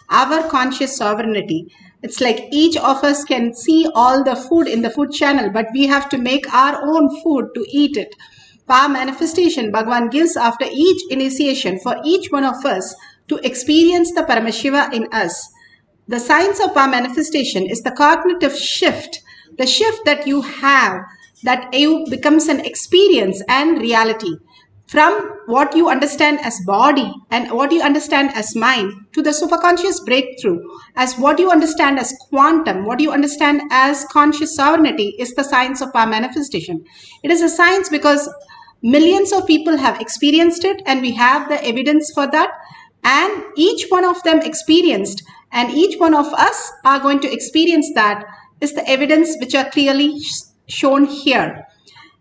our conscious sovereignty. It's like each of us can see all the food in the food channel, but we have to make our own food to eat it. Power manifestation Bhagavan gives after each initiation for each one of us to experience the Paramashiva in us. The science of power manifestation is the cognitive shift, the shift that you have, that you becomes an experience and reality. From what you understand as body and what you understand as mind to the superconscious breakthrough as what you understand as quantum, what you understand as conscious sovereignty is the science of power manifestation. It is a science because millions of people have experienced it and we have the evidence for that, and each one of them experienced and each one of us are going to experience that is the evidence which are clearly shown here.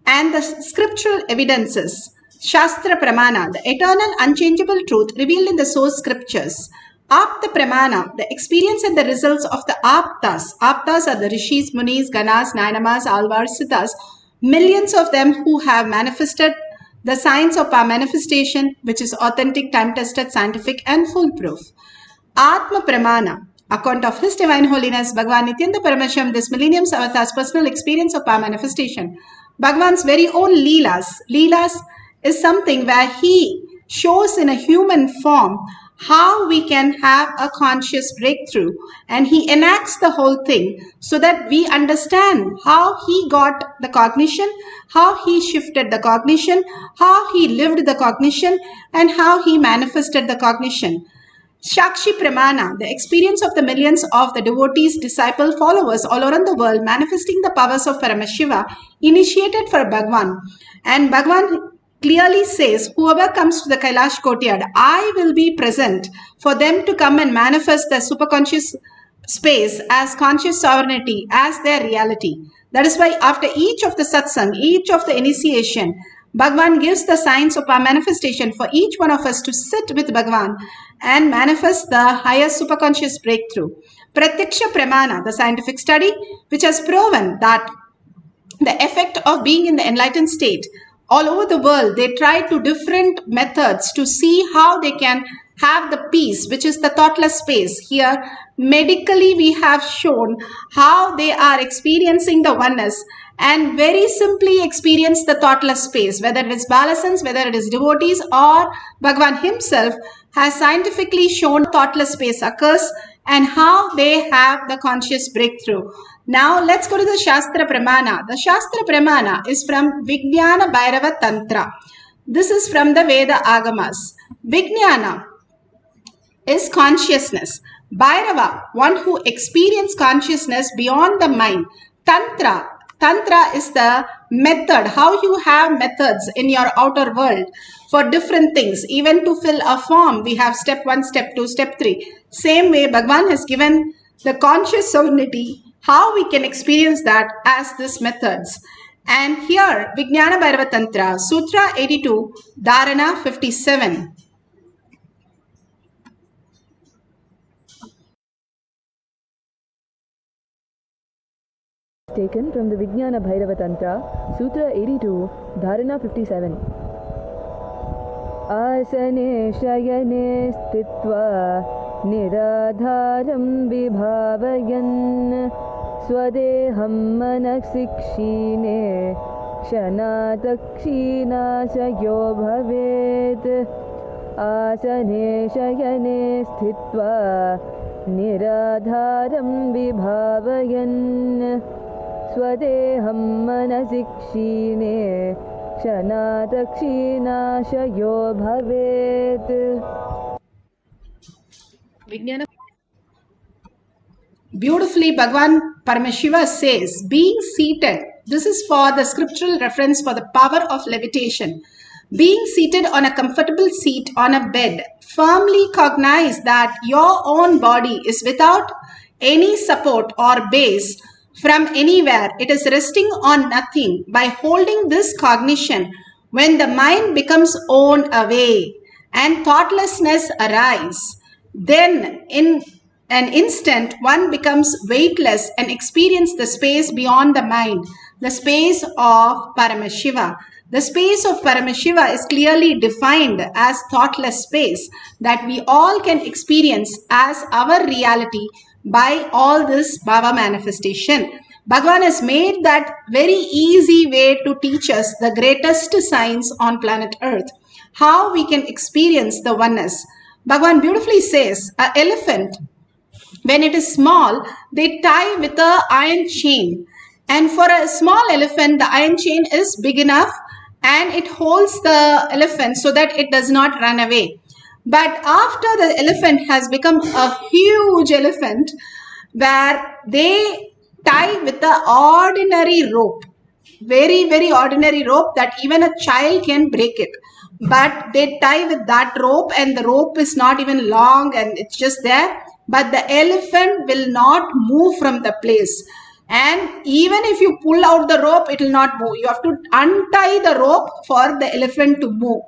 And the scriptural evidences, Shastra Pramana, the eternal unchangeable truth revealed in the source scriptures. Apta Pramana, the experience and the results of the Aptas. Aptas are the Rishis, Munis, Ganas, Nainamas, Alvars, Siddhas. Millions of them who have manifested the science of power manifestation, which is authentic, time-tested, scientific and foolproof. Atma Pramana, account of His Divine Holiness, Bhagavan Nithyananda Paramashivam, this millennium's avatar's personal experience of power manifestation. Bhagavan's very own Leelas. Leelas is something where he shows in a human form how we can have a conscious breakthrough, and he enacts the whole thing so that we understand how he got the cognition, how he shifted the cognition, how he lived the cognition, and how he manifested the cognition. Shakshi Pramana, the experience of the millions of the devotees, disciple, followers all around the world manifesting the powers of Paramashiva initiated for Bhagavan. And Bhagavan clearly says, whoever comes to the Kailash courtyard, I will be present for them to come and manifest the superconscious space as conscious sovereignty, as their reality. That is why after each of the satsang, each of the initiation, Bhagavan gives the science of our manifestation for each one of us to sit with Bhagavan and manifest the higher superconscious breakthrough. Pratyaksha Pramana, the scientific study which has proven that the effect of being in the enlightened state all over the world, they try to different methods to see how they can have the peace, which is the thoughtless space. Here, medically, we have shown how they are experiencing the oneness and very simply experience the thoughtless space, whether it is Balasans, whether it is devotees or Bhagavan himself has scientifically shown thoughtless space occurs and how they have the conscious breakthrough. Now let's go to the Shastra Pramana. The Shastra Pramana is from Vijnana Bhairava Tantra. This is from the Veda Agamas. Vijnana is consciousness. Bhairava, one who experiences consciousness beyond the mind. Tantra is the method, how you have methods in your outer world for different things. Even to fill a form, we have step 1, step 2, step 3. Same way, Bhagavan has given the conscious sovereignty, how we can experience that as these methods. And here, Vijnana Bhairava Tantra, Sutra 82, Dharana 57. Taken from the Vijnana Bhairava Tantra, Sutra 82, Dharana 57. Asane shayane stitva niradharam vibhavayan swadeham manaksikshine kshanatakshinashayo bhavet. Asane shayane stitva niradharam vibhavayan Swadeham manasikshine kshanatakshinashayo bhavet. Beautifully, Bhagavan Paramashiva says, being seated, this is for the scriptural reference for the power of levitation. Being seated on a comfortable seat on a bed, firmly cognize that your own body is without any support or base from anywhere. It is resting on nothing. By holding this cognition, when the mind becomes worn away and thoughtlessness arise, then in an instant, one becomes weightless and experiences the space beyond the mind, the space of Paramashiva. The space of Paramashiva is clearly defined as thoughtless space that we all can experience as our reality by all this Bhava manifestation. Bhagavan has made that very easy way to teach us the greatest science on planet Earth, how we can experience the oneness. Bhagavan beautifully says, an elephant, when it is small, they tie with a iron chain. And for a small elephant, the iron chain is big enough and it holds the elephant so that it does not run away. But after the elephant has become a huge elephant, where they tie with the ordinary rope, very, very ordinary rope that even a child can break it. But they tie with that rope, and the rope is not even long and it's just there. But the elephant will not move from the place. And even if you pull out the rope, it will not move. You have to untie the rope for the elephant to move.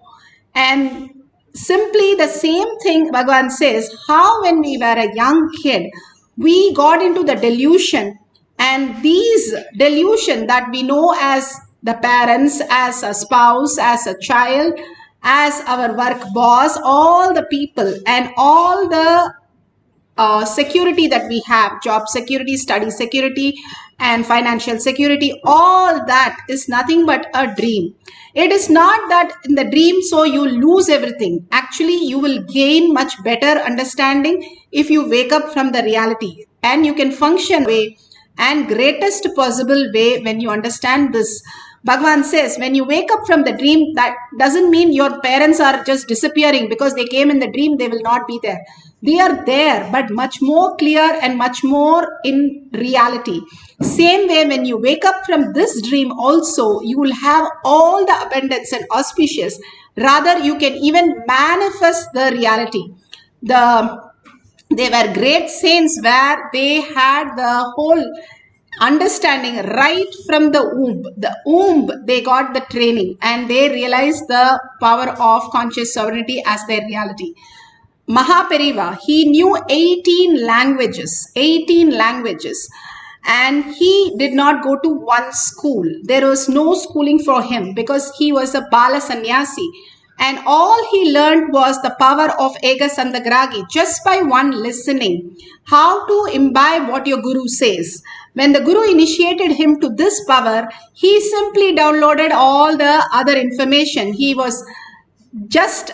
And simply the same thing Bhagavan says, how when we were a young kid, we got into the delusion, and these delusion that we know as the parents, as a spouse, as a child, as our work boss, all the people and all the security that we have, job security, study security, and financial security, all that is nothing but a dream. It is not that in the dream, so you lose everything. Actually, you will gain much better understanding if you wake up from the reality, and you can function way and greatest possible way when you understand this. Bhagavan says, when you wake up from the dream, that doesn't mean your parents are just disappearing because they came in the dream, they will not be there. They are there, but much more clear and much more in reality. Same way, when you wake up from this dream also, you will have all the abundance and auspicious. Rather, you can even manifest the reality. They were great saints where they had the whole understanding right from the womb. The womb, they got the training and they realized the power of conscious sovereignty as their reality. Mahaperiva, he knew 18 languages, and he did not go to one school. There was no schooling for him because he was a Bala Sannyasi. And all he learned was the power of Ega Sandagragi just by one listening. How to imbibe what your Guru says. When the Guru initiated him to this power, he simply downloaded all the other information. He was just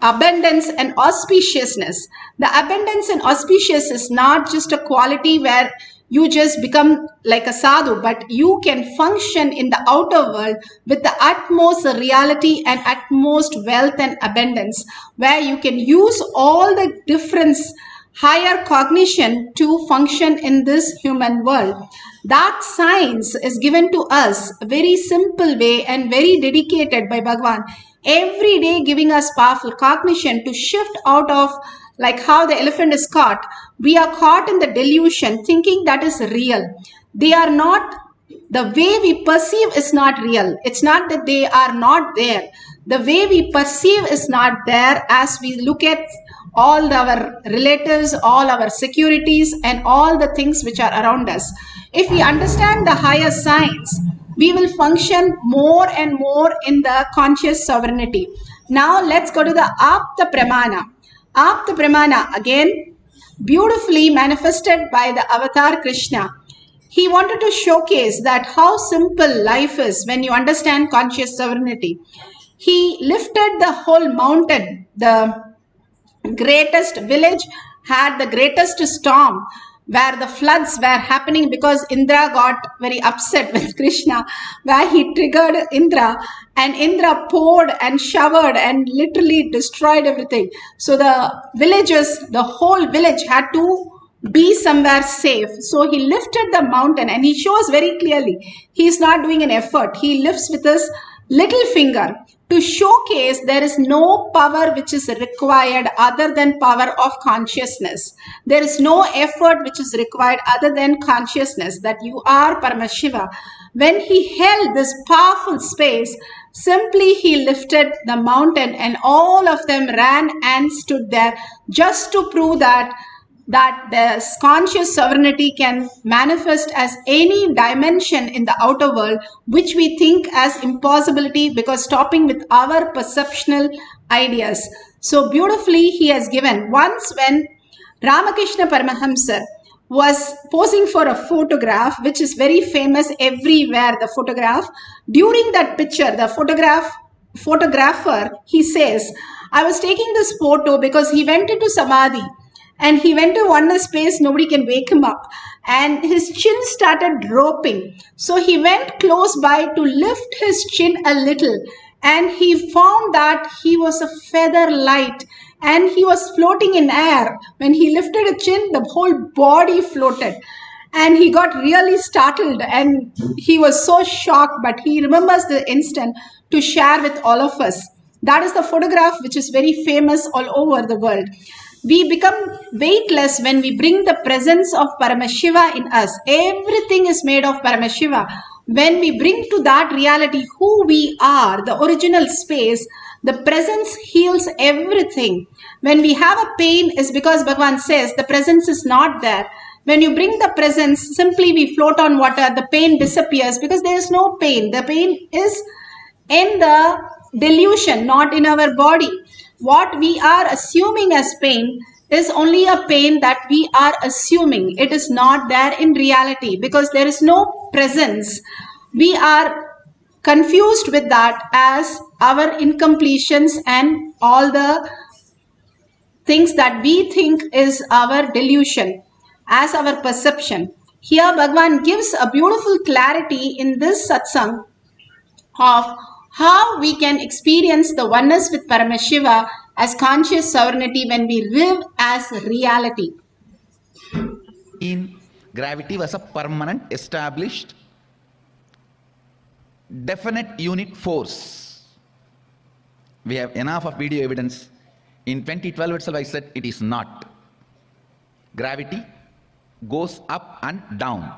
abundance and auspiciousness. The abundance and auspicious is not just a quality where you just become like a sadhu, but you can function in the outer world with the utmost reality and utmost wealth and abundance, where you can use all the difference, higher cognition to function in this human world. That science is given to us a very simple way and very dedicated by Bhagavan, every day giving us powerful cognition to shift out of, like how the elephant is caught. We are caught in the delusion thinking that is real. They are not. The way we perceive is not real. It's not that they are not there. The way we perceive is not there as we look at all our relatives, all our securities, and all the things which are around us. If we understand the higher science, we will function more and more in the conscious sovereignty. Now let's go to the Apta Pramana. Apta Pramana, again, beautifully manifested by the avatar Krishna. He wanted to showcase that how simple life is when you understand conscious sovereignty. He lifted the whole mountain. The greatest village had the greatest storm where the floods were happening because Indra got very upset with Krishna, where he triggered Indra, and Indra poured and showered and literally destroyed everything. So the villagers, the whole village had to be somewhere safe. So he lifted the mountain, and he shows very clearly he is not doing an effort. He lifts with his little finger to showcase there is no power which is required other than power of consciousness. There is no effort which is required other than consciousness that you are Paramashiva. When he held this powerful space, simply he lifted the mountain and all of them ran and stood there just to prove that that the conscious sovereignty can manifest as any dimension in the outer world which we think as impossibility because stopping with our perceptional ideas. So beautifully he has given. Once when Ramakrishna Paramahamsa was posing for a photograph, which is very famous everywhere, the photograph. During that picture, the photographer, he says, I was taking this photo because he went into Samadhi and he went to oneness space, nobody can wake him up. And his chin started dropping. So he went close by to lift his chin a little. And he found that he was a feather light and he was floating in air. When he lifted a chin, the whole body floated. And he got really startled and he was so shocked, but he remembers the instant to share with all of us. That is the photograph which is very famous all over the world. We become weightless when we bring the presence of Paramashiva in us. Everything is made of Paramashiva. When we bring to that reality who we are, the original space, the presence heals everything. When we have a pain is because Bhagavan says the presence is not there. When you bring the presence, simply we float on water, the pain disappears because there is no pain. The pain is in the delusion, not in our body. What we are assuming as pain is only a pain that we are assuming. It is not there in reality because there is no presence. We are confused with that as our incompletions and all the things that we think is our delusion as our perception. Here Bhagavan gives a beautiful clarity in this satsang of how we can experience the oneness with Paramashiva as conscious sovereignty when we live as reality. In gravity was a permanent, established, definite unit force. We have enough of video evidence. In 2012 itself I said it is not. Gravity goes up and down.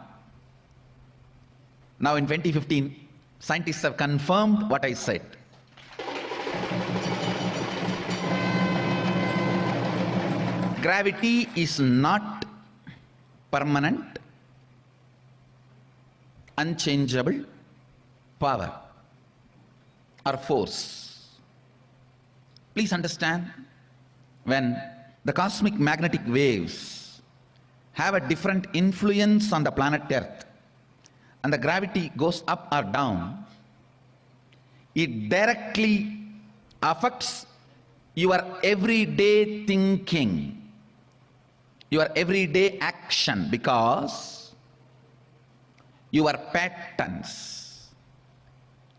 Now in 2015, scientists have confirmed what I said. Gravity is not permanent, unchangeable power or force. Please understand, when the cosmic magnetic waves have a different influence on the planet Earth and the gravity goes up or down, it directly affects your everyday thinking, your everyday action, because your patterns,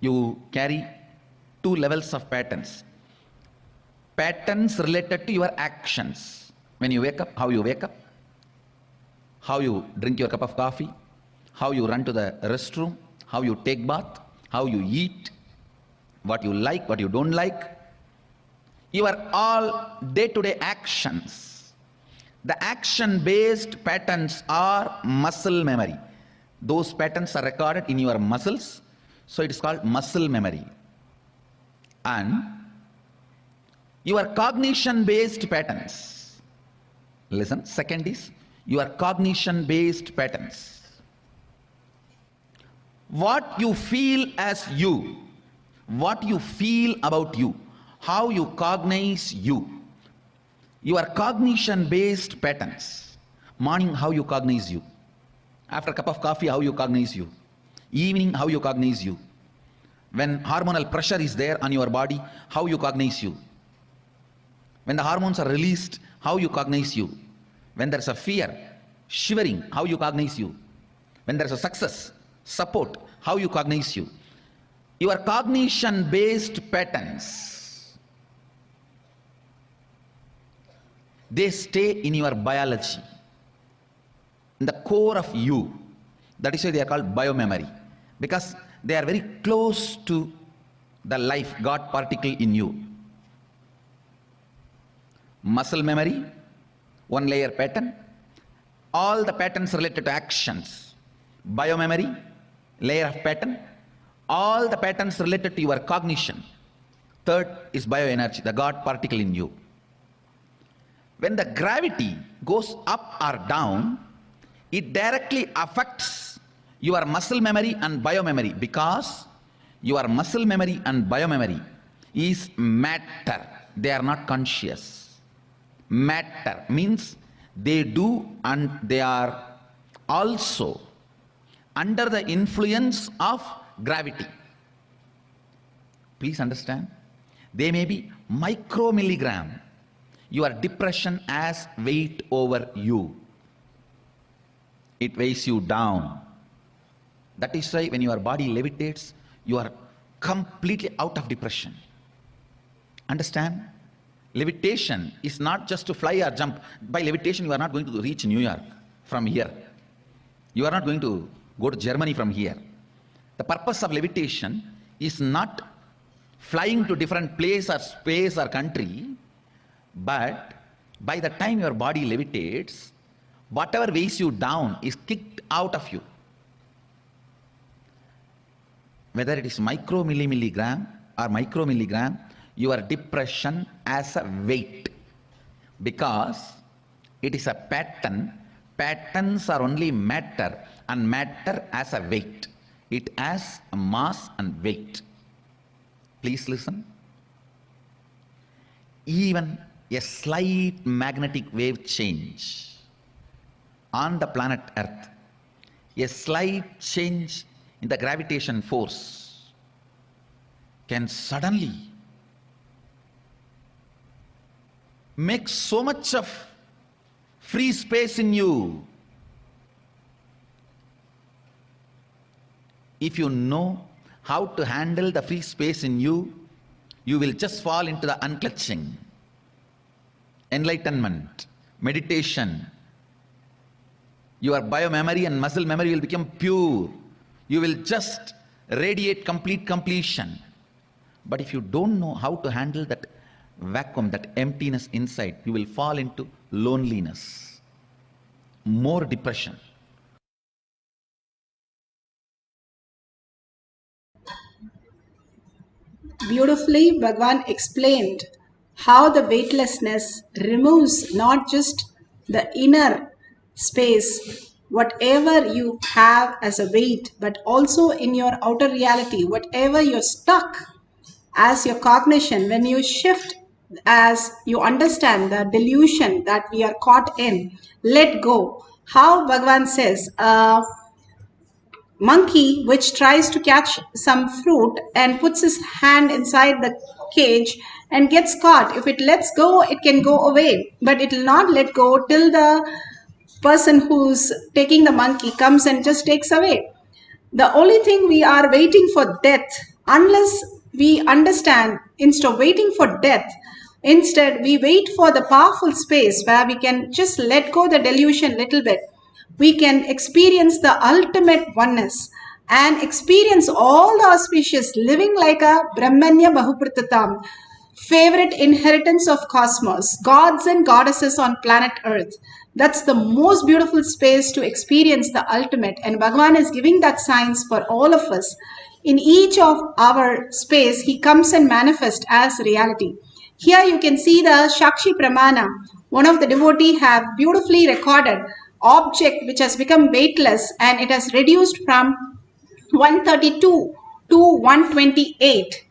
you carry two levels of patterns. Patterns related to your actions. When you wake up, how you wake up, how you drink your cup of coffee, how you run to the restroom, how you take bath, how you eat, what you like, what you don't like. Your all day-to-day actions. The action-based patterns are muscle memory. Those patterns are recorded in your muscles, so it is called muscle memory. And your cognition-based patterns. Listen, second is your cognition-based patterns. What you feel as you, what you feel about you, how you cognize you. Your cognition-based patterns. Morning, how you cognize you. After a cup of coffee, how you cognize you. Evening, how you cognize you. When hormonal pressure is there on your body, how you cognize you. When the hormones are released, how you cognize you. When there's a fear, shivering, how you cognize you. When there's a success, support, how you cognize you. Your cognition-based patterns, they stay in your biology, in the core of you. That is why they are called biomemory, because they are very close to the life, God particle in you. Muscle memory, one layer pattern, all the patterns related to actions. Biomemory, layer of pattern, all the patterns related to your cognition. Third is bioenergy, the God particle in you. when the gravity goes up or down, it directly affects your muscle memory and biomemory, because your muscle memory and biomemory is matter. They are not conscious. Matter means they do, and they are also under the influence of gravity. Please understand. They may be micromilligram. Your depression has weight over you. It weighs you down. That is why when your body levitates, you are completely out of depression. Understand? Levitation is not just to fly or jump. By levitation, you are not going to reach New York from here. You are not going to go to Germany from here. The purpose of levitation is not flying to different place or space or country, but by the time your body levitates, whatever weighs you down is kicked out of you. Whether it is micromilligram or micromilligram, your depression as a weight, because it is a pattern. Patterns are only matter, and matter as a weight. It has a mass and weight. Please listen. Even a slight magnetic wave change on the planet Earth, a slight change in the gravitation force, can suddenly make so much of free space in you. If you know how to handle the free space in you, you will just fall into the unclutching. Enlightenment, meditation, your biomemory and muscle memory will become pure. You will just radiate complete completion. But if you don't know how to handle that vacuum, that emptiness inside, you will fall into loneliness, more depression. Beautifully, Bhagwan explained how the weightlessness removes not just the inner space, whatever you have as a weight, but also in your outer reality, whatever you're stuck as your cognition, when you shift, as you understand the delusion that we are caught in, let go. How Bhagwan says, monkey which tries to catch some fruit and puts his hand inside the cage and gets caught. If it lets go, it can go away, but it will not let go till the person who's taking the monkey comes and just takes away. The only thing we are waiting for death, unless we understand, instead of waiting for death, instead we wait for the powerful space where we can just let go the delusion little bit. We can experience the ultimate oneness and experience all the auspicious living like a Brahmanya Bahupritatam, favorite inheritance of cosmos, gods and goddesses on planet Earth. That's the most beautiful space to experience the ultimate, and Bhagavan is giving that signs for all of us. In each of our space, he comes and manifests as reality. Here you can see the Shakshi Pramana. One of the devotee have beautifully recorded object which has become weightless, and it has reduced from 132 to 128.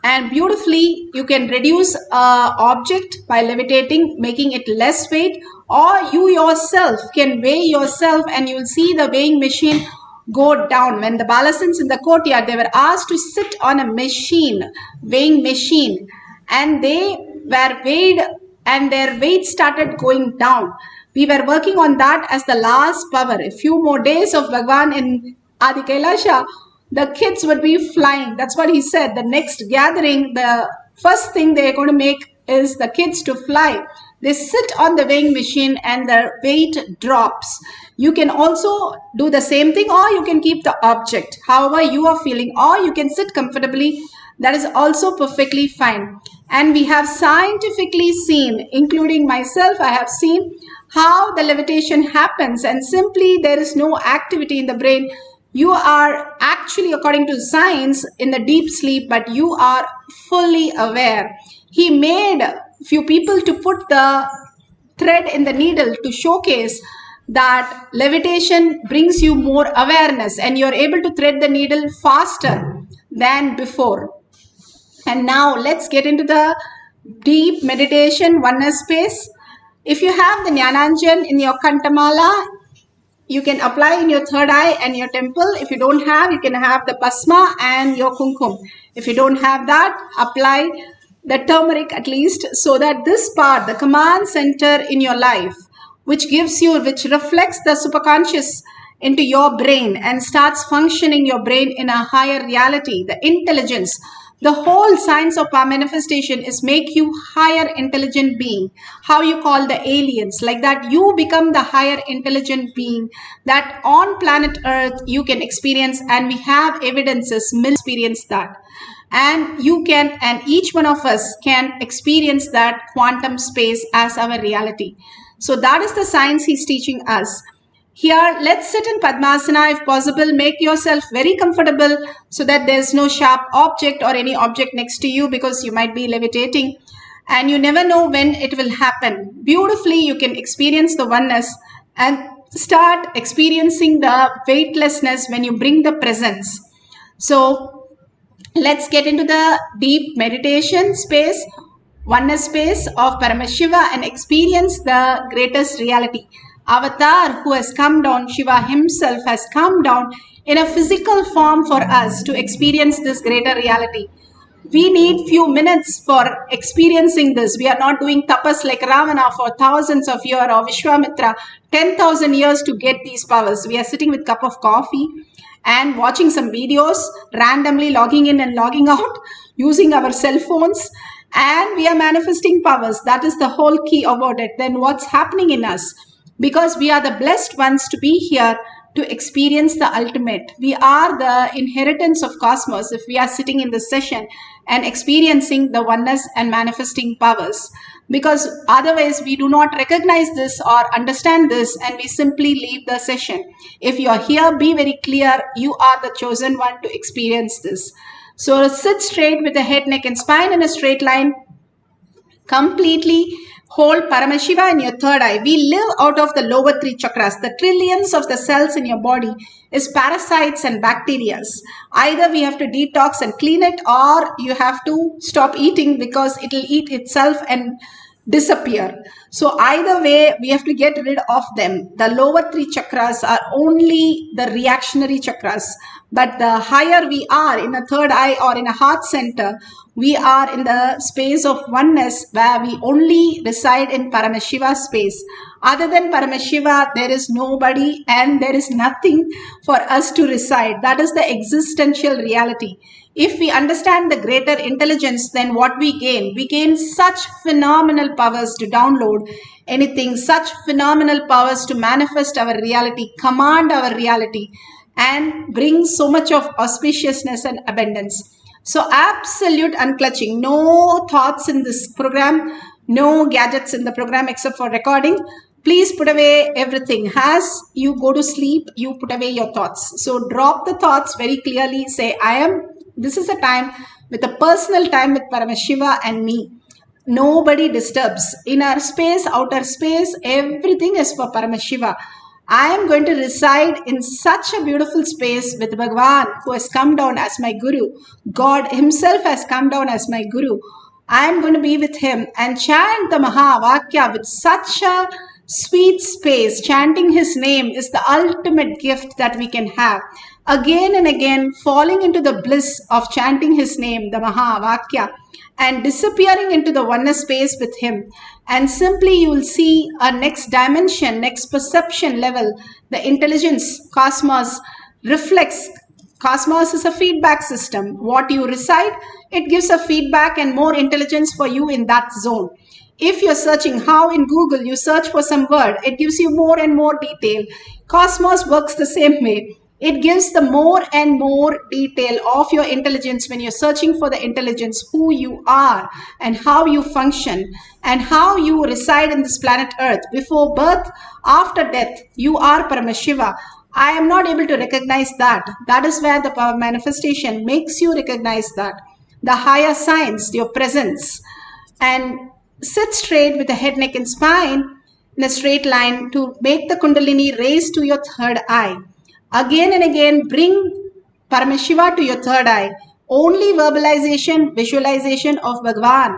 And beautifully you can reduce a object by levitating, making it less weight, or you yourself can weigh yourself and you will see the weighing machine go down. When the Balasins in the courtyard, they were asked to sit on a machine, weighing machine, and they were weighed and their weight started going down. We were working on that as the last power. A few more days of Bhagwan in Adi Kailasha, the kids would be flying. That's what he said. The next gathering, the first thing they're going to make is the kids to fly. They sit on the weighing machine and the weight drops. You can also do the same thing, or you can keep the object however you are feeling, or you can sit comfortably. That is also perfectly fine. And we have scientifically seen, including myself, I have seen how the levitation happens, and simply there is no activity in the brain. You are actually, according to science, in the deep sleep, but you are fully aware. He made few people to put the thread in the needle to showcase that levitation brings you more awareness and you're able to thread the needle faster than before. And now let's get into the deep meditation oneness space. If you have the Jnananjan in your Kantamala, you can apply in your third eye and your temple. If you don't have, you can have the Basma and your Kumkum. If you don't have that, apply the turmeric at least, so that this part, the command center in your life, which gives you, which reflects the superconscious into your brain and starts functioning your brain in a higher reality, the intelligence. The whole science of our manifestation is make you higher intelligent being. How you call the aliens, like that you become the higher intelligent being that on planet Earth you can experience, and we have evidences, experience that. And you can, and each one of us can experience that quantum space as our reality. So that is the science he's teaching us. Here, let's sit in Padmasana if possible. Make yourself very comfortable so that there's no sharp object or any object next to you, because you might be levitating and you never know when it will happen. Beautifully, you can experience the oneness and start experiencing the weightlessness when you bring the presence. So let's get into the deep meditation space, oneness space of Paramashiva, and experience the greatest reality. Avatar who has come down, Shiva himself has come down in a physical form for us to experience this greater reality. We need few minutes for experiencing this. We are not doing tapas like Ravana for thousands of years, or Vishwamitra 10,000 years to get these powers. We are sitting with a cup of coffee and watching some videos, randomly logging in and logging out, using our cell phones, and we are manifesting powers. That is the whole key about it. Then what's happening in us? Because we are the blessed ones to be here to experience the ultimate. We are the inheritance of cosmos if we are sitting in this session and experiencing the oneness and manifesting powers. Because otherwise we do not recognize this or understand this, and we simply leave the session. If you are here, be very clear, you are the chosen one to experience this. So sit straight with the head, neck and spine in a straight line. Completely hold Paramashiva in your third eye. We live out of the lower three chakras. The trillions of the cells in your body is parasites and bacteria. Either we have to detox and clean it, or you have to stop eating because it will eat itself and disappear. So either way, we have to get rid of them. The lower three chakras are only the reactionary chakras. But the higher we are in a third eye or in a heart center, we are in the space of oneness where we only reside in Paramashiva space. Other than Paramashiva, there is nobody and there is nothing for us to reside. That is the existential reality. If we understand the greater intelligence, then what we gain? We gain such phenomenal powers to download anything, such phenomenal powers to manifest our reality, command our reality, and bring so much of auspiciousness and abundance. So absolute unclutching, no thoughts in this program, no gadgets in the program except for recording. Please put away everything. As you go to sleep, you put away your thoughts. So drop the thoughts very clearly. Say, this is a time with a personal time with Paramashiva and me. Nobody disturbs. Inner space, outer space, everything is for Paramashiva. I am going to reside in such a beautiful space with Bhagavan, who has come down as my Guru. God himself has come down as my Guru. I am going to be with him and chant the Mahavakya with such a sweet space. Chanting his name is the ultimate gift that we can have. Again and again, falling into the bliss of chanting his name, the Mahavakya, and disappearing into the oneness space with him. And simply you will see a next dimension, next perception level. The intelligence, cosmos reflects. Cosmos is a feedback system. What you recite, it gives a feedback and more intelligence for you in that zone. If you're searching, how in Google you search for some word, it gives you more and more detail. Cosmos works the same way. It gives the more and more detail of your intelligence when you're searching for the intelligence, who you are and how you function and how you reside in this planet Earth. Before birth, after death, you are Paramashiva. I am not able to recognize that. That is where the power manifestation makes you recognize that. The higher science, your presence. And sit straight with the head, neck and spine. in a straight line to make the Kundalini raise to your third eye. Again and again, bring Paramashiva to your third eye. Only verbalization, visualization of Bhagwan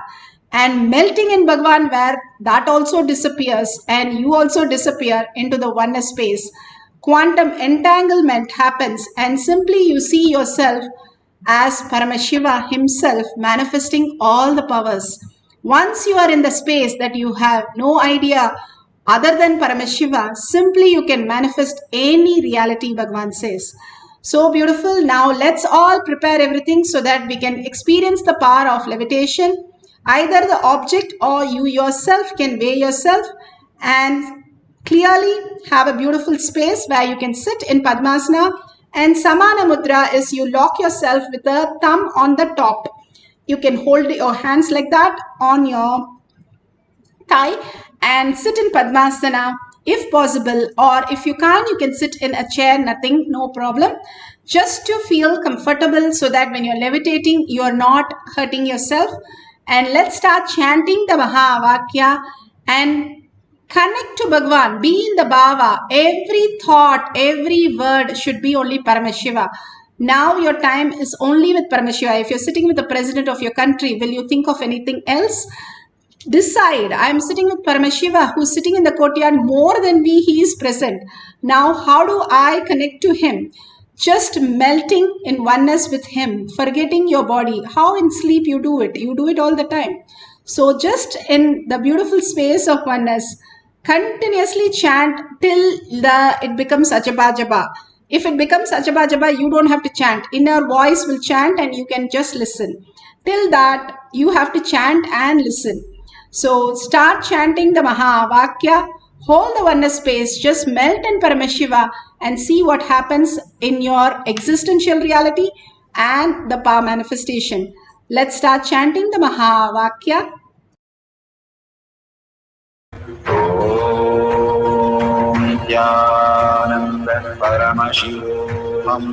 and melting in Bhagwan, where that also disappears and you also disappear into the oneness space. Quantum entanglement happens and simply you see yourself as Paramashiva himself manifesting all the powers. Once you are in the space that you have no idea other than Paramashiva, simply you can manifest any reality, Bhagwan says. So beautiful. Now let's all prepare everything so that we can experience the power of levitation. Either the object or you yourself can weigh yourself and clearly have a beautiful space where you can sit in Padmasana. And Samana Mudra is you lock yourself with a thumb on the top. You can hold your hands like that on your thigh and sit in Padmasana if possible, or if you can't, you can sit in a chair, nothing, no problem. Just to feel comfortable so that when you're levitating, you're not hurting yourself. And let's start chanting the Mahavakya and connect to Bhagwan, be in the bhava. Every thought, every word should be only Paramashiva. Now your time is only with Paramashiva. If you're sitting with the president of your country, will you think of anything else? Decide, I am sitting with Paramashiva who's sitting in the courtyard more than me, he is present. Now how do I connect to him? Just melting in oneness with him, forgetting your body. How in sleep you do it all the time. So just in the beautiful space of oneness, continuously chant till it becomes Ajaba Jaba. If it becomes Ajaba Jaba, you don't have to chant. Inner voice will chant and you can just listen. Till that, you have to chant and listen. So start chanting the Mahavakya, hold the oneness space, just melt in Paramashiva and see what happens in your existential reality and the power manifestation. Let's start chanting the Mahavakya. Nithyananda Paramashivoham.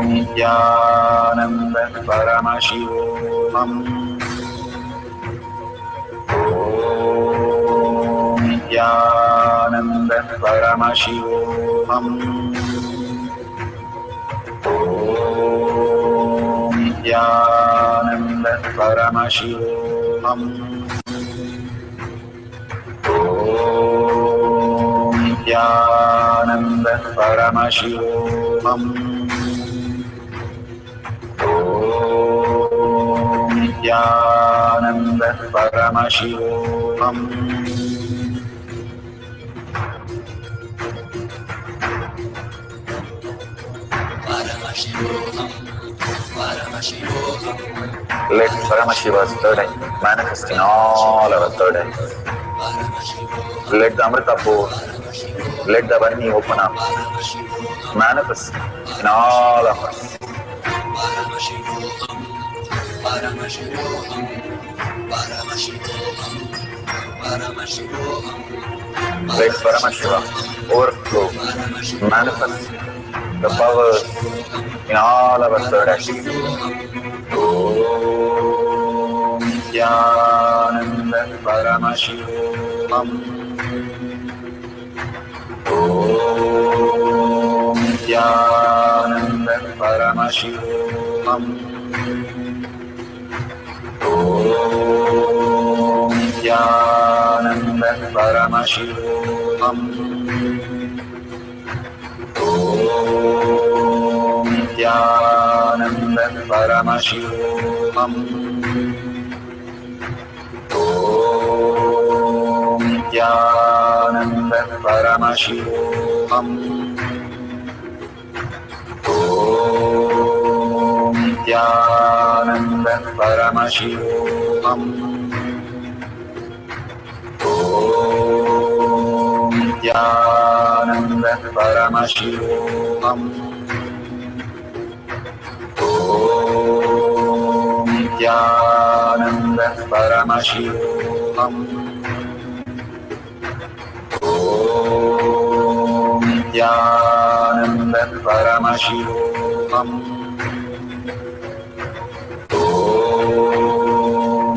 Nithyananda Paramashivoham. Nithyananda Paramashivoham. Nithyananda Paramashivoham. Nithyananda Paramashivoham. Nithyananda Paramashivoham. Let Paramashiva's third eye manifest in all our third eyes. Let the Amrita pour, let the Varni open up, manifest in all of us. Let Paramashiva overflow, manifest the powers in all our third eyes. Om Nithyananda Paramashivoham. Om Nithyananda Paramashivoham. Om Nithyananda Paramashivoham. Om Nithyananda Paramashivoham. Om Nithyananda Paramashivoham. Om Nithyananda Paramashivoham. Om Nithyananda Paramashivoham. Om Nithyananda Paramashivoham. Om Nithyananda Paramashivoham. Om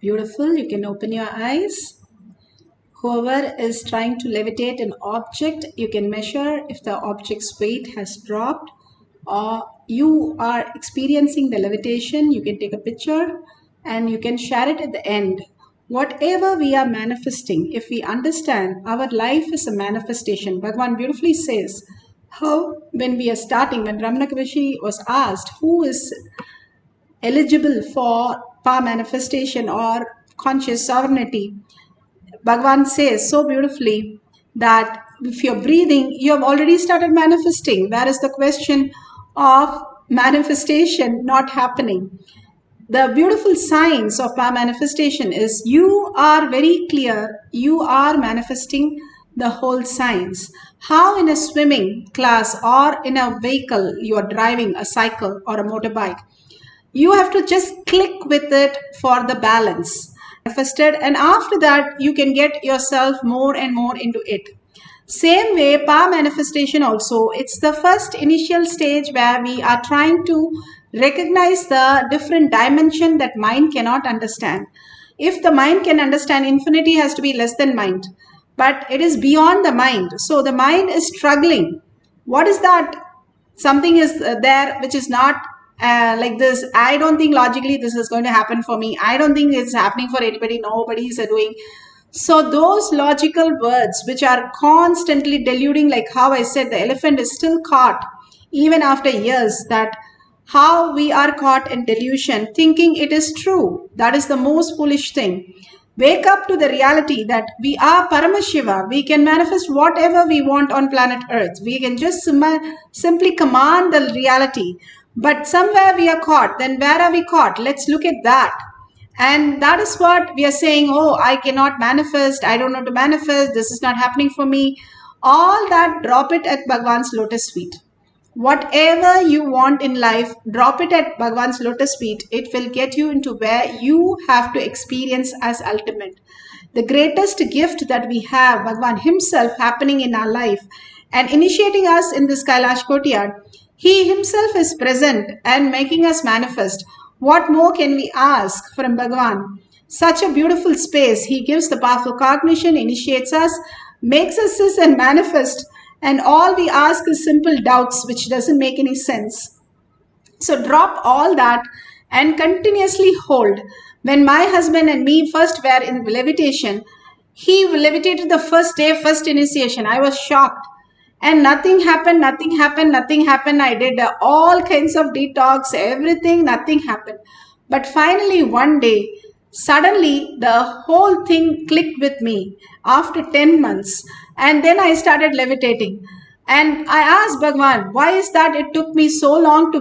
Beautiful. You can open your eyes. Whoever is trying to levitate an object, you can measure if the object's weight has dropped or you are experiencing the levitation. You can take a picture and you can share it at the end. Whatever we are manifesting, if we understand our life is a manifestation, Bhagavan beautifully says how when we are starting, when Ramana Kavishi was asked who is eligible for power manifestation or conscious sovereignty, Bhagavan says so beautifully that if you're breathing, you have already started manifesting. Where is the question of manifestation not happening? The beautiful science of power manifestation is you are very clear, you are manifesting the whole science. How in a swimming class or in a vehicle you are driving a cycle or a motorbike, you have to just click with it for the balance manifested, and after that you can get yourself more and more into it. Same way power manifestation also, it's the first initial stage where we are trying to recognize the different dimension that mind cannot understand. If the mind can understand, infinity has to be less than mind, but it is beyond the mind, so the mind is struggling. What is that? Something is there which is not like this. I don't think logically this is going to happen for me. I don't think it's happening for anybody. Nobody is doing. So those logical words which are constantly deluding, like how I said, the elephant is still caught even after years, that how we are caught in delusion thinking it is true. That is the most foolish thing. Wake up to the reality that we are Paramashiva. We can manifest whatever we want on planet Earth. We can just simply command the reality. But somewhere we are caught. Then where are we caught? Let's look at that. And that is what we are saying. Oh, I cannot manifest. I don't know to manifest. This is not happening for me. All that, drop it at Bhagavan's lotus feet. Whatever you want in life, drop it at Bhagavan's lotus feet. It will get you into where you have to experience as ultimate. The greatest gift that we have, Bhagavan himself happening in our life and initiating us in this Kailash Courtyard. He himself is present and making us manifest. What more can we ask from Bhagavan? Such a beautiful space. He gives the powerful cognition, initiates us, makes us this and manifest. And all we ask is simple doubts, which doesn't make any sense. So drop all that and continuously hold. When my husband and me first were in levitation, he levitated the first day, first initiation. I was shocked. And nothing happened. I did all kinds of detox, everything, nothing happened. But finally, one day, suddenly the whole thing clicked with me after 10 months. And then I started levitating. And I asked Bhagavan, why is that it took me so long to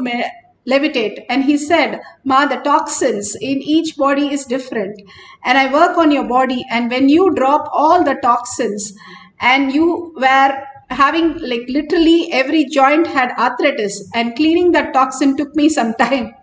levitate? And he said, Ma, the toxins in each body is different. And I work on your body. And when you drop all the toxins and you were having, like, literally every joint had arthritis, and cleaning that toxin took me some time.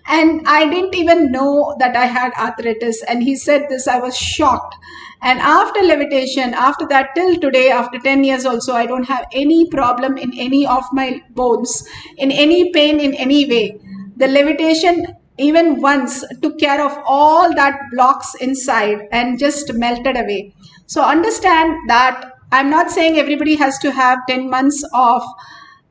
And I didn't even know that I had arthritis. And he said this, I was shocked. And after levitation, after that till today, after 10 years also, I don't have any problem in any of my bones, in any pain, in any way. The levitation even once took care of all that blocks inside and just melted away. So understand that I'm not saying everybody has to have 10 months of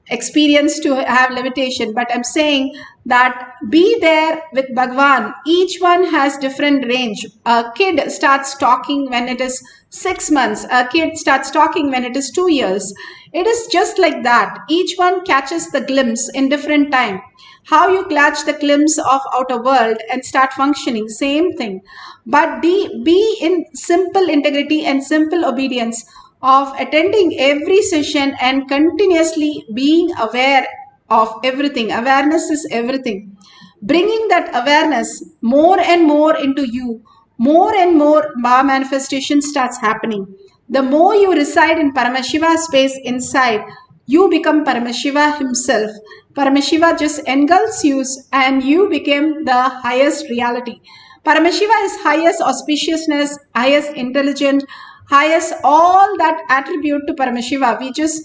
experience to have levitation, but I'm saying that be there with Bhagavan. Each one has different range. A kid starts talking when it is 6 months. A kid starts talking when it is 2 years. It is just like that. Each one catches the glimpse in different time. How you catch the glimpse of outer world and start functioning, same thing. But be in simple integrity and simple obedience of attending every session and continuously being aware of everything. Awareness is everything. Bringing that awareness more and more into you, more and more manifestation starts happening. The more you reside in Paramashiva space inside, you become Paramashiva himself. Paramashiva just engulfs you and you became the highest reality. Paramashiva is highest auspiciousness, highest intelligent, highest all that attribute to Paramashiva. We just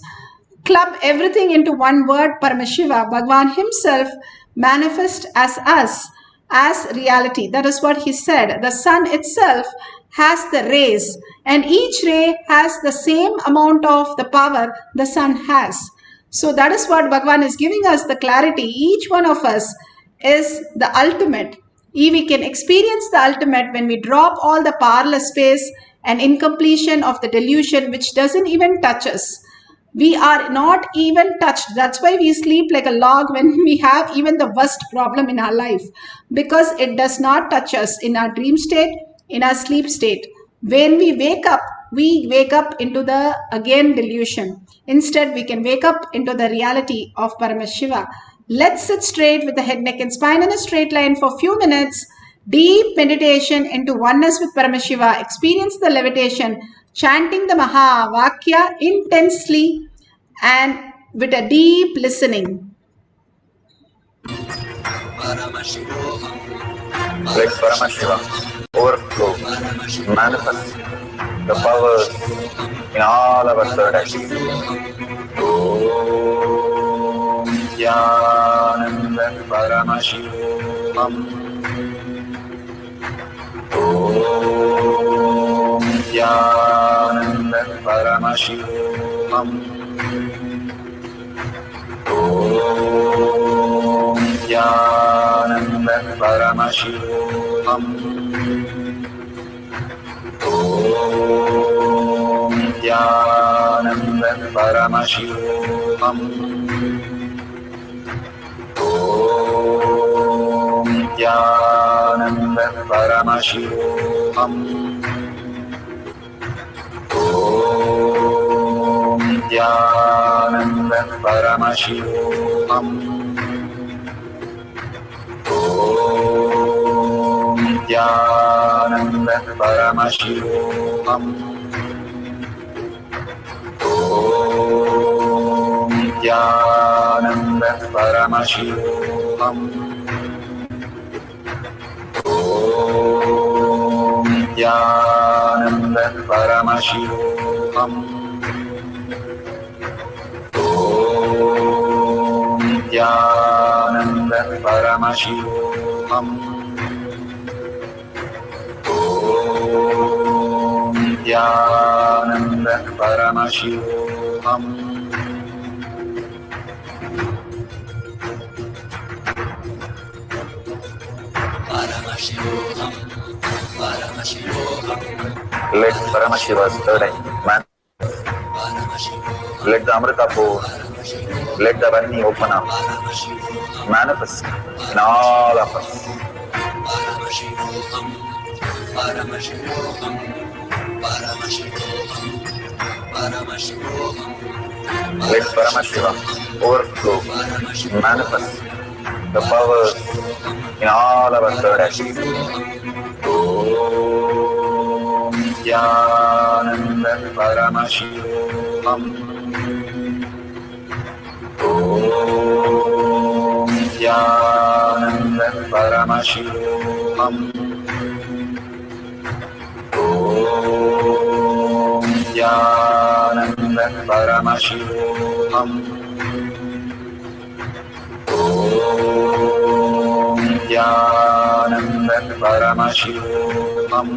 club everything into one word, Paramashiva, Bhagavan himself manifests as us, as reality. That is what he said. The sun itself has the rays, and each ray has the same amount of the power the sun has. So that is what Bhagavan is giving us the clarity. Each one of us is the ultimate. We can experience the ultimate when we drop all the powerless space and incompletion of the delusion which doesn't even touch us. We are not even touched. That's why we sleep like a log when we have even the worst problem in our life, because it does not touch us in our dream state, in our sleep state. When we wake up into the again delusion. Instead, we can wake up into the reality of Paramashiva. Let's sit straight with the head, neck and spine in a straight line for a few minutes. Deep meditation into oneness with Paramashiva. Experience the levitation, chanting the Maha Vakya intensely and with a deep listening. Let Paramashiva overflow, manifest the powers in all our third eye. Om Nithyananda Paramashivam. Om Nithyananda Paramashivam. Om Nithyananda Paramashivam. Om Nithyananda Paramashivam. Om Nithyananda Paramashivam. Om Nithyananda Paramashivam. Om Nithyananda Paramashivoham. Om Nithyananda Paramashivoham. Om Nithyananda Paramashivoham. Om Nithyananda Paramashivoham. Om Nithyananda Paramashivoham. Paramashivoham. Paramashivoham. Let Paramashiva's third eye manifest. Let the Amrita pour. Let the Varni open up. Manifest in all of us. Paramashivoham. Paramashivoham. Paramashivoham. Paramashivoham. Let Paramashiva overflow, manifest the powers in all our third eye. Om Nithyananda Paramashivoham. Om Nithyananda Paramashivoham. Om Nithyananda Paramashivoham. Om Nithyananda Paramashivoham. Om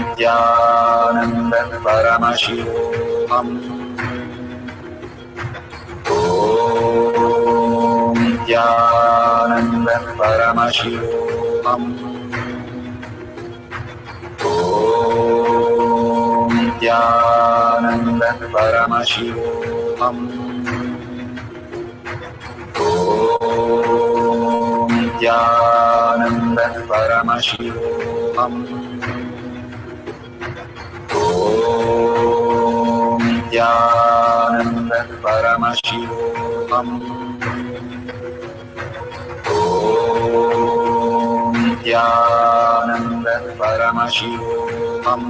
Nithyananda Paramashivoham. Om Nithyananda Paramashivoham. Om Nithyananda Paramashivoham. Om Nithyananda Paramashivoham. Om Nithyananda Paramashivoham. Om Nithyananda Paramashivoham.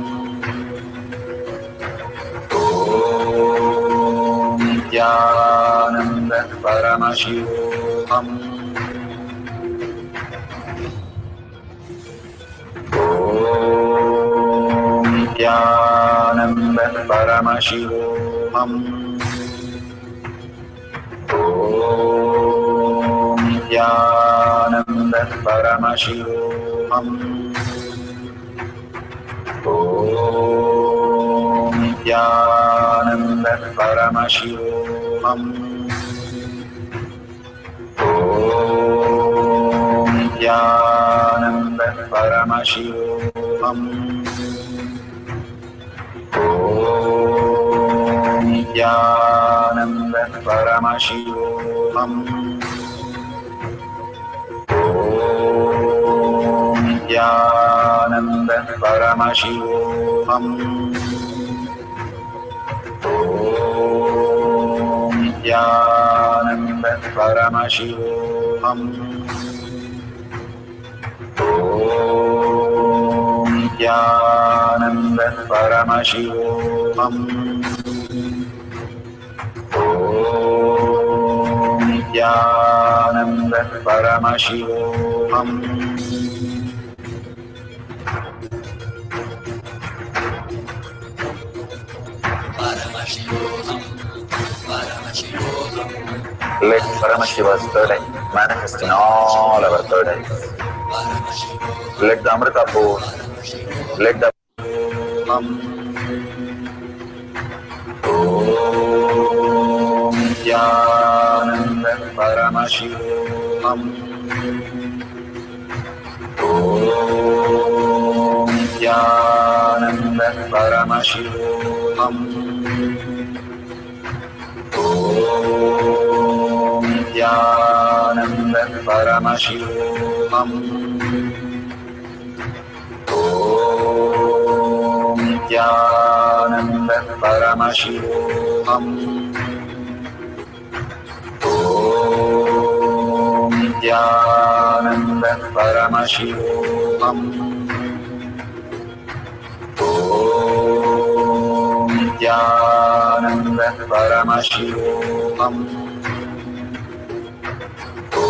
Om Nithyananda Paramashivoham. Om Nithyananda Paramashivoham. Om Nithyananda Paramashivoham. Om Nithyananda Paramashivoham. Om Nithyananda Paramashivoham. Om Nithyananda Paramashivoham. Om Nithyananda Paramashivoham. Om Nithyananda Paramashivoham. Om Nithyananda Paramashivoham. Om Nithyananda Paramashivoham. Let Paramashiva's third eye manifest in all our third eyes. Let the Amrita pour, let the Om Nithyananda Paramashivoham. Om Nithyananda Paramashivoham. Om Nithyananda Paramashivoham. Om Nithyananda Paramashivoham. Om Nithyananda Paramashivoham. Om Nithyananda Paramashivoham. Om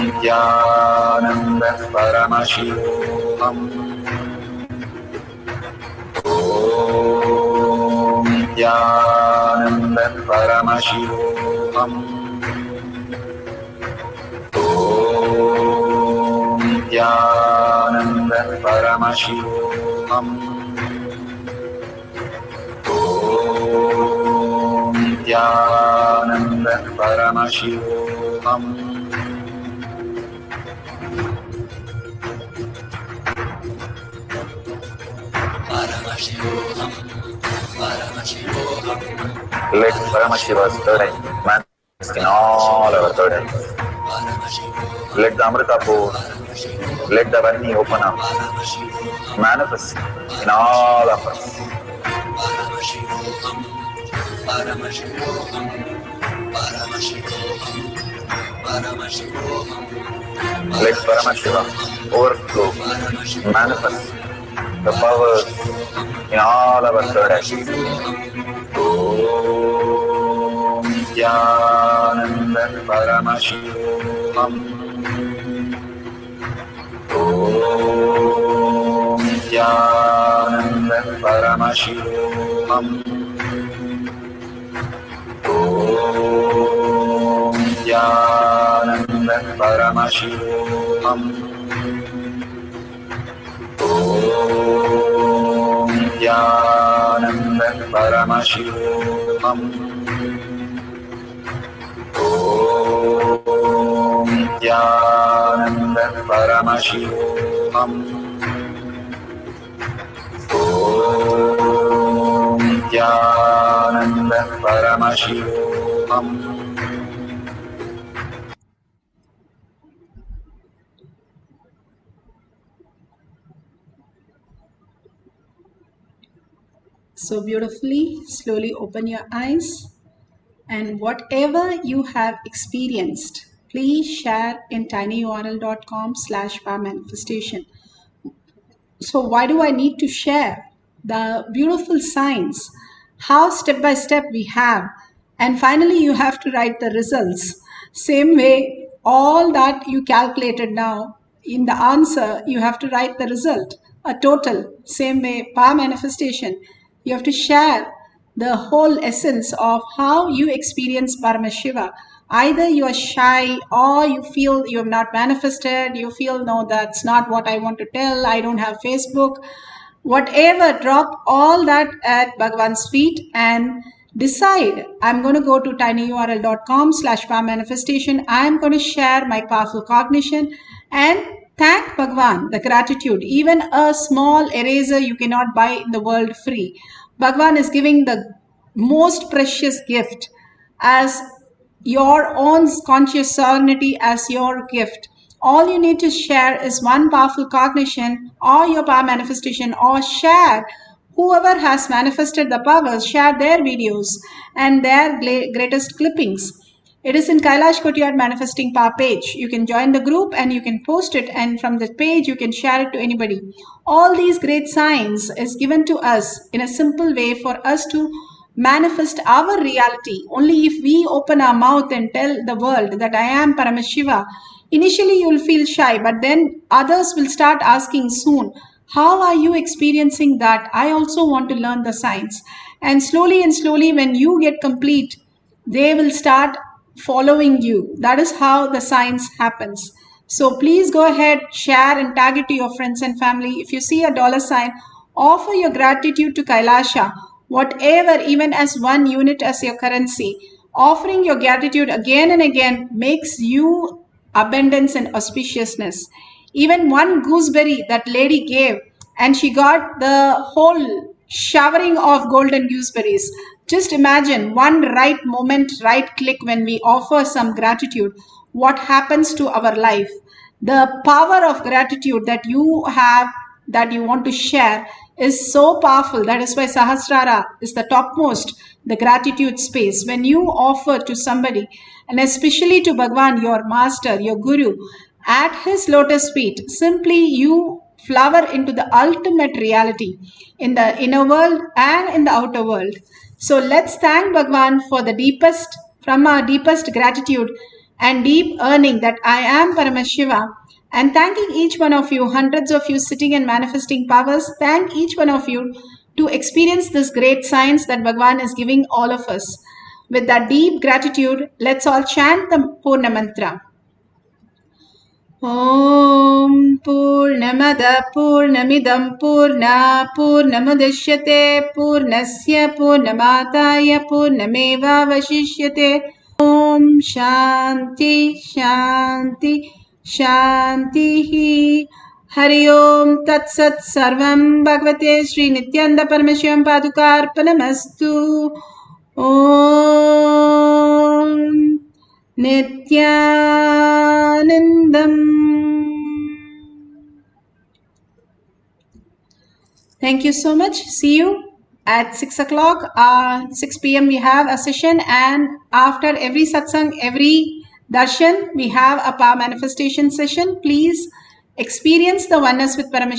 Nithyananda Paramashivoham. Om Nithyananda Paramashivoham. Om Nithyananda Paramashivoham. Om Nithyananda Paramashivoham. Let Paramashiva's third eye manifest in all our third eyes. Let the Amrita pour, let the Varni open up, manifest in all of us. Let Paramashiva overflow, manifest the powers in all our third eyes. Om Nithyananda Paramashivoham. Om Nithyananda Paramashivoham. Om Nithyananda Paramashivoham. Om Nithyananda Paramashivoham. Om Nithyananda Paramashivoham. Om Nithyananda Paramashivoham. So beautifully, slowly open your eyes, and whatever you have experienced, please share in tinyurl.com/powermanifestation. So why do I need to share? The beautiful signs, how step by step we have, and finally you have to write the results. Same way, all that you calculated now, in the answer, you have to write the result. a total. Same way, power manifestation. You have to share the whole essence of how you experience Paramashiva. Either you are shy or you feel you have not manifested, you feel, no, that's not what I want to tell, I don't have Facebook. Whatever, drop all that at Bhagwan's feet and decide, I'm going to go to tinyurl.com/power manifestation. I'm going to share my powerful cognition and thank Bhagwan, the gratitude. Even a small eraser you cannot buy in the world free. Bhagwan is giving the most precious gift as your own conscious sovereignty as your gift. All you need to share is one powerful cognition or your power manifestation, or share whoever has manifested the powers, share their videos and their greatest clippings. It is in Kailash Kotyard Manifesting Power page. You can join the group and you can post it, and from the page you can share it to anybody. All these great signs is given to us in a simple way for us to manifest our reality. Only if we open our mouth and tell the world that I am Paramashiva. Initially you will feel shy, but then others will start asking soon, how are you experiencing that? I also want to learn the science. And slowly, when you get complete, they will start following you. That is how the science happens. So please go ahead, share and tag it to your friends and family. If you see a $sign, offer your gratitude to Kailasha, whatever, even as 1 unit as your currency. Offering your gratitude again and again makes you abundance and auspiciousness. Even one gooseberry that lady gave, and she got the whole showering of golden gooseberries. Just imagine one right moment, right click when we offer some gratitude, what happens to our life. The power of gratitude that you have, that you want to share, is so powerful. That is why Sahasrara is the topmost, the gratitude space. When you offer to somebody, and especially to Bhagwan, your master, your guru, at his lotus feet, simply you flower into the ultimate reality in the inner world and in the outer world. So let's thank Bhagwan for the deepest, from our deepest gratitude and deep earning that I am Paramashiva. And thanking each one of you, hundreds of you sitting and manifesting powers, thank each one of you to experience this great science that Bhagwan is giving all of us. With that deep gratitude, let's all chant the Purna Mantra. Om Purnamada Purnamidam Purna Purnamudashyate Purnasya Purnamataya Purnameva Vashishyate. Om Shanti Shanti Shanti. Hari Om Tat Sat Sarvam Bhagavate Shri Nithyananda Paramashivam Padukarpanamastu. Om Nithyanandam. Thank you so much. See you at 6 o'clock, 6 p.m. we have a session, and after every satsang, every darshan, we have a power manifestation session. Please experience the oneness with Paramashiva.